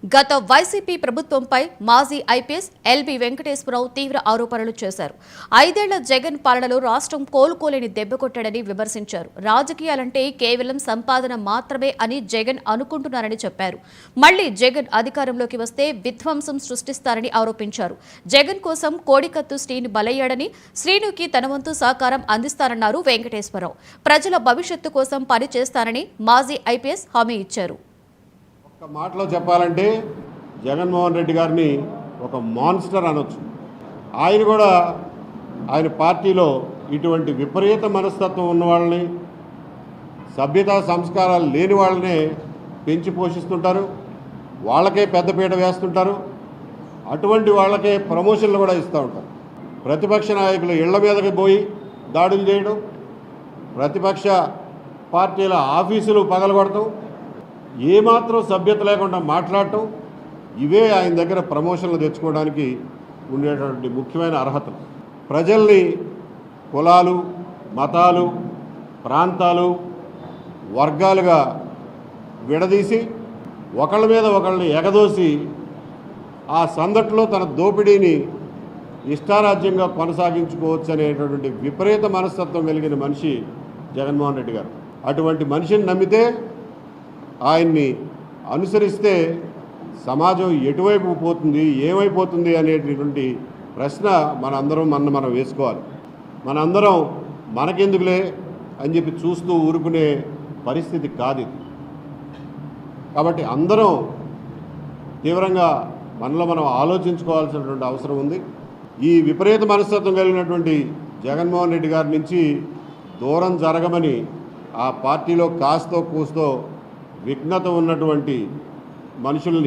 గత వైసీపీ ప్రభుత్వంపై మాజీ ఐపీఎస్ ఎల్బీ వెంకటేశ్వరరావు తీవ్ర ఆరోపణలు చేశారు. 5 ఏళ్ల జగన్ పాలనలో రాష్ట్రం కోలుకోలేని దెబ్బకొట్టాడని విమర్శించారు. రాజకీయాలంటే కేవలం సంపాదన మాత్రమే అని జగన్ అనుకుంటున్నారని చెప్పారు. మళ్లీ జగన్ అధికారంలోకి వస్తే విధ్వంసం సృష్టిస్తారని ఆరోపించారు. జగన్ కోసం కోడికత్తు శ్రీను బలయ్యాడని, శ్రీనుకి తన వంతు సహకారం అందిస్తారన్నారు వెంకటేశ్వరరావు. ప్రజల భవిష్యత్తు కోసం పనిచేస్తారని మాజీ ఐపీఎస్ హామీ ఇచ్చారు. ఒక మాటలో చెప్పాలంటే జగన్మోహన్ రెడ్డి గారిని ఒక మాన్స్టర్ అనొచ్చు. ఆయన కూడా ఆయన పార్టీలో ఇటువంటి విపరీత మనస్తత్వం ఉన్న వాళ్ళని, సభ్యతా సంస్కారాలు లేని వాళ్ళనే పెంచి పోషిస్తుంటారు, వాళ్ళకే పెద్దపీట వేస్తుంటారు, అటువంటి వాళ్ళకే ప్రమోషన్లు కూడా ఇస్తూ ఉంటారు. ప్రతిపక్ష నాయకులు ఇళ్ల మీదకి పోయి దాడులు చేయడం, ప్రతిపక్ష పార్టీల ఆఫీసులు పగలగొడటం, ఏమాత్రం సభ్యత లేకుండా మాట్లాడటం, ఇవే ఆయన దగ్గర ప్రమోషన్లు తెచ్చుకోవడానికి ఉండేటువంటి ముఖ్యమైన అర్హతలు. ప్రజల్ని కులాలు, మతాలు, ప్రాంతాలు, వర్గాలుగా విడదీసి ఒకళ్ళ మీద ఒకళ్ళని ఎగదోసి ఆ సందట్లో తన దోపిడీని ఇష్టారాజ్యంగా కొనసాగించుకోవచ్చు అనేటటువంటి విపరీత మనస్తత్వం కలిగిన మనిషి జగన్మోహన్ రెడ్డి గారు. అటువంటి మనిషిని నమ్మితే, ఆయన్ని అనుసరిస్తే సమాజం ఎటువైపు పోతుంది, ఏమైపోతుంది అనేటటువంటి ప్రశ్న మనం వేసుకోవాలి. మనందరం మనకెందుకులే అని చెప్పి చూస్తూ ఊరుకునే పరిస్థితి కాదు ఇది. కాబట్టి అందరం తీవ్రంగా మనం ఆలోచించుకోవాల్సినటువంటి అవసరం ఉంది. ఈ విపరీత మనస్తత్వం కలిగినటువంటి జగన్మోహన్ రెడ్డి గారి నుంచి దూరం జరగమని ఆ పార్టీలో కాస్తో కూస్తో విఘ్నత ఉన్నటువంటి మనుషుల్ని